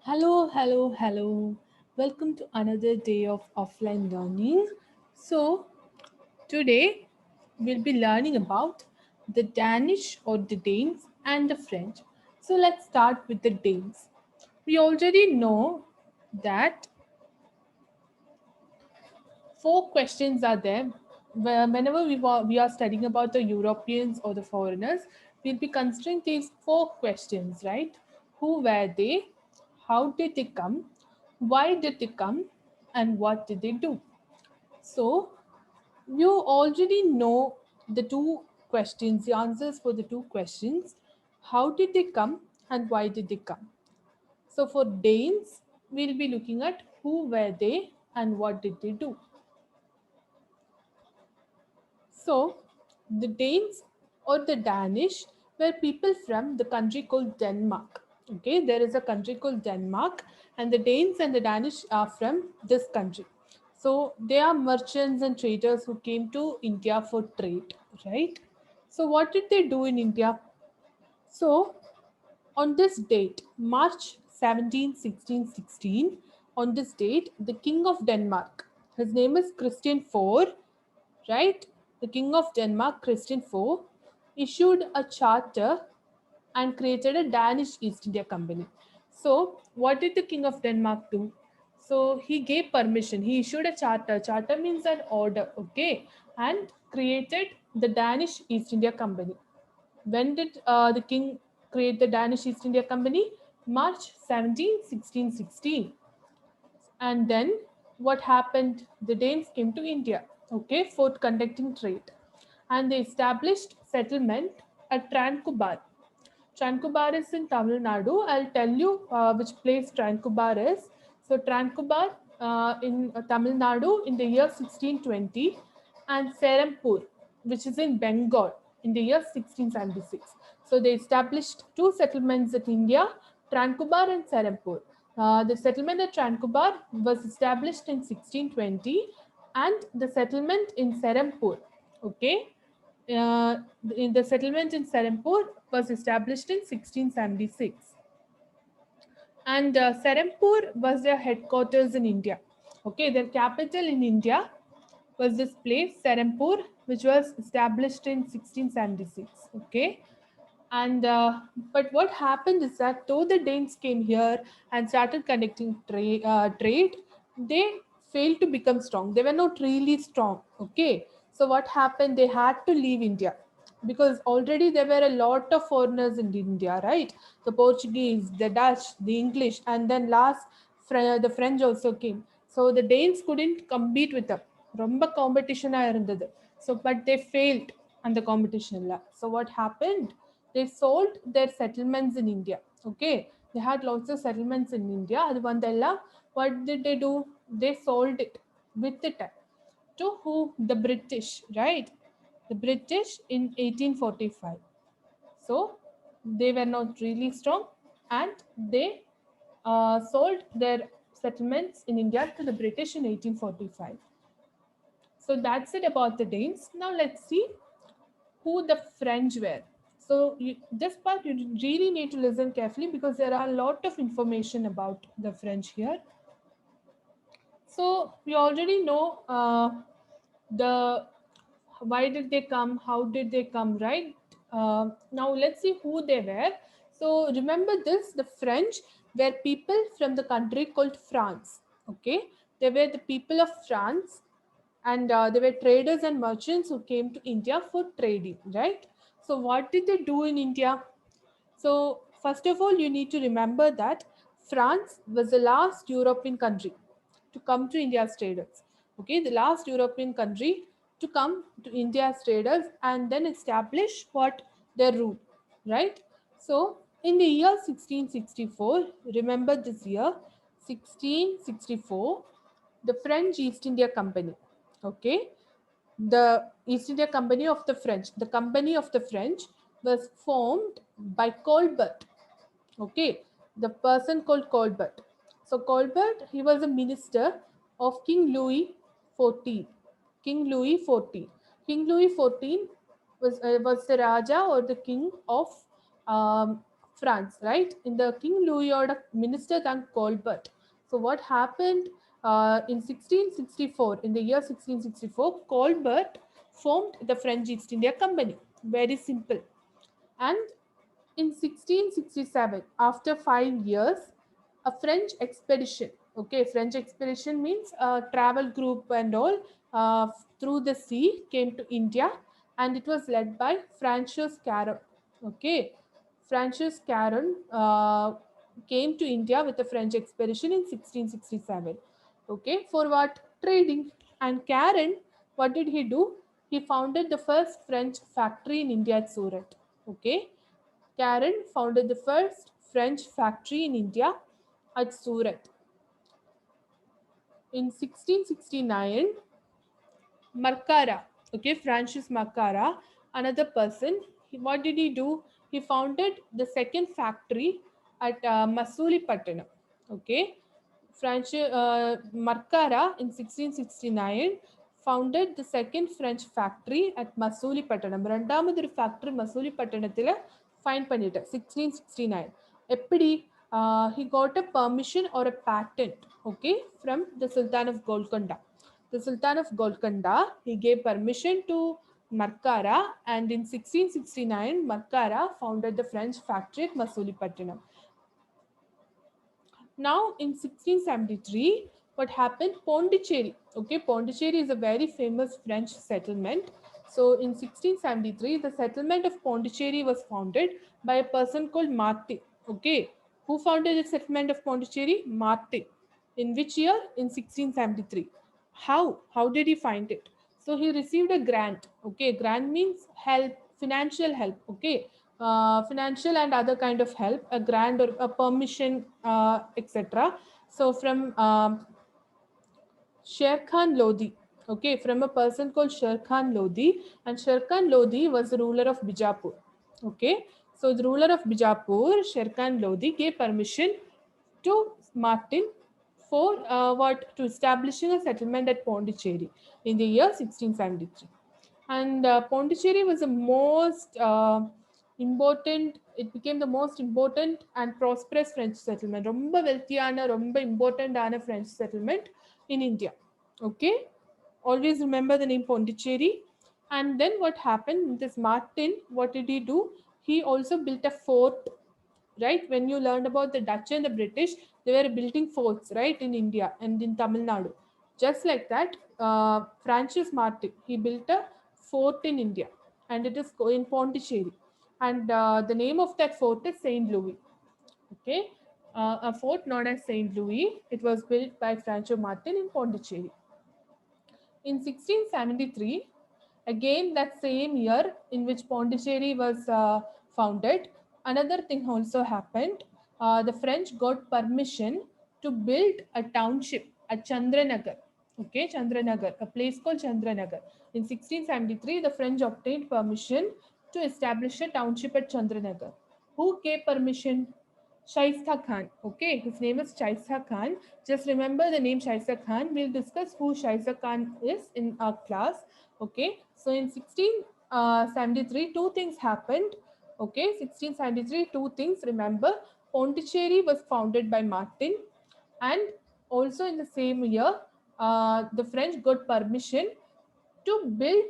Hello, hello, hello. Welcome to another day of offline learning. So, today we'll be learning about the Danish or the Danes and the French. So, let's start with the Danes. We already know that four questions are there. Whenever we are studying about the Europeans or the foreigners, we'll be considering these four questions, right? Who were they? How did they come? Why did they come? And what did they do? So, you already know the two questions, the answers for the two questions. How did they come and why did they come? So, for Danes, we'll be looking at who were they and what did they do. So, the Danes or the Danish were people from the country called Denmark. Okay, there is a country called Denmark, and the Danes and the Danish are from this country. So, they are merchants and traders who came to India for trade, right? So, what did they do in India? So, on this date, March 17, 1616, on this date, the King of Denmark, his name is Christian IV, right? The King of Denmark, Christian IV, issued a charter and created a Danish East India Company. So, what did the King of Denmark do? So, he gave permission. He issued a charter. Charter means an order, okay, and created the Danish East India Company. When did the king create the Danish East India Company? March 17, 1616. And then what happened? The Danes came to India, okay, for conducting trade. And they established settlement at Tranquebar. Tranquebar is in Tamil Nadu. I'll tell you which place Tranquebar is. So Tranquebar in Tamil Nadu in the year 1620, and Serampur, which is in Bengal in the year 1676. So they established two settlements in India, Tranquebar and Serampur. The settlement at Tranquebar was established in 1620, and the settlement in Serampur, okay, uh, the settlement in Serampur was established in 1676. And Serampur was their headquarters in India. Okay, their capital in India was this place, Serampur, which was established in 1676. Okay, and but what happened is that though the Danes came here and started conducting trade, they failed to become strong. They were not really strong. Okay, so what happened? They had to leave India because already there were a lot of foreigners in India, right? The Portuguese, the Dutch, the English, and then last the French also came. So the Danes couldn't compete with them. ரொம்ப காம்படிஷனாக இருந்தது. So but they failed அந்த competitionல. So what happened? They sold their settlements in India. Okay, they had lots of settlements in India. அது வந்தெல்லாம் what did they do? They sold it with the time to who? The British, right? The British in 1845. So they were not really strong, and they sold their settlements in India to the British in 1845. So that's it about the Danes. Now let's see who the French were. So this part you really need to listen carefully because there are a lot of information about the French here. So we already know the why did they come, how did they come, right? Now let's see who they were. So remember this: the French were people from the country called France. Okay, they were the people of France, and they were traders and merchants who came to India for trading, right? So what did they do in India? So first of all, you need to remember that France was the last European country to come to India's traders. Okay, the last European country to come to India's traders and then establish what their rule, right? So in the year 1664, remember this year, 1664, the French East India Company, okay, the East India Company of the French, the Company of the French was formed by Colbert. Okay, the person called Colbert. So Colbert, he was a minister of King Louis XIV. King Louis XIV. King Louis XIV was the Raja or the king of France, right? In the King Louis order, minister than Colbert. So what happened in 1664? In the year 1664, Colbert formed the French East India Company. Very simple. And in 1667, after 5 years, a French expedition, okay, French expedition means a travel group and all, through the sea came to India, and it was led by Francis Caron. Okay, Francis Caron came to India with a French expedition in 1667. Okay, for what? Trading. And Caron, what did he do? He founded the first French factory in India at Surat. Okay, Caron founded the first French factory in India at Surat. In 1669, Marcara, okay, Francis Marcara, another person, what did he do? He founded the second factory at Masulipattanam. Okay, Francis Marcara in 1669 founded the second French factory at Masulipattanam. രണ്ടാമതൊരു factory മസൂലിപട്ടണത്തിൽ find பண்ணிட்டு 1669. எப்படி? He got a permission or a patent, okay, from the Sultan of Golconda. The Sultan of Golconda, he gave permission to Marcara, and in 1669, Marcara founded the French factory at Masulipattanam. Now in 1673, what happened? Pondicherry. Okay, Pondicherry is a very famous French settlement. So in 1673, the settlement of Pondicherry was founded by a person called Martin. Okay, who founded the settlement of Pondicherry? Martin. In which year? In 1673. How did he find it? So he received a grant. Okay, grant means help, financial help. Okay, financial and other kind of help, a grant or a permission, etc. So from Sher Khan Lodi, okay, from a person called Sher Khan Lodi, and Sher Khan Lodi was the ruler of Bijapur. Okay, so the ruler of Bijapur, Sher Khan Lodi, gave permission to Martin for what? To establishing a settlement at Pondicherry in the year 1673. And Pondicherry was the most important, it became the most important and prosperous French settlement. ரொம்ப வெல்த்தியான, ரொம்ப important ஆன French settlement in India. Okay, always remember the name Pondicherry. And then what happened? This Martin, what did he do? He also built a fort, right? When you learned about the Dutch and the British, they were building forts, right, in India and in Tamil Nadu. Just like that, Francis Martin, he built a fort in India, and it is in Pondicherry. And the name of that fort is Saint Louis. Okay, a fort known as Saint Louis. It was built by Francis Martin in Pondicherry. In 1673, again that same year in which Pondicherry was founded, another thing also happened. The French got permission to build a township at Chandranagar. Okay, Chandranagar, a place called Chandranagar. In 1673, the French obtained permission to establish a township at Chandranagar. Who gave permission? Shaista Khan. Okay, his name is Shaista Khan. Just remember the name Shaista Khan. We'll discuss who Shaista Khan is in our class. Okay, so in 1673, two things happened. Okay, 1673, two things. Remember, Pondicherry was founded by Martin, and also in the same year, the French got permission to build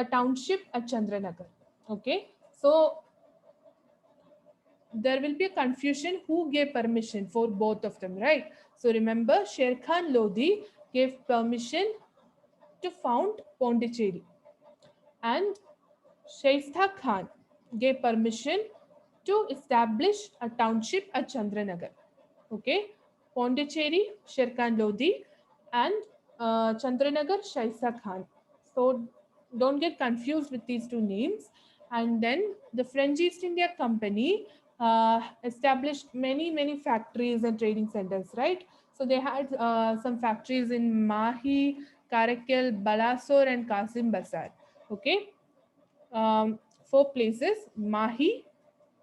a township at Chandranagar. Okay, so there will be a confusion who gave permission for both of them, right? So remember, Sher Khan Lodi gave permission to found Pondicherry, and Shaista Khan gave permission to establish a township at Chandranagar. Okay, Pondicherry, Sher Khan Lodi, and Chandranagar, Shaista Khan. So don't get confused with these two names. And then the French East India Company established many factories and trading centers, right? So they had some factories in Mahi, Karaikal, Balasore, and Kasim Basar. Okay, four places: Mahi,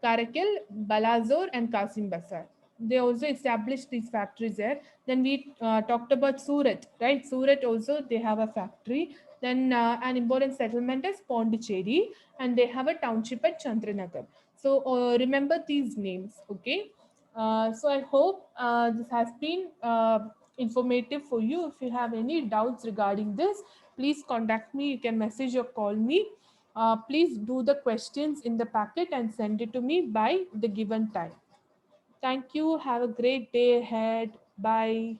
Karaikal, Balazore, and Kasim Basar. They also established these factories there. Then we talked about Surat, right? Surat also they have a factory. Then an important settlement is Pondicherry, and they have a township at Chandranagar. So remember these names, okay? So I hope this has been informative for you. If you have any doubts regarding this, please contact me. You can message or call me. Please do the questions in the packet and send it to me by the given time. Thank you. Have a great day ahead. Bye.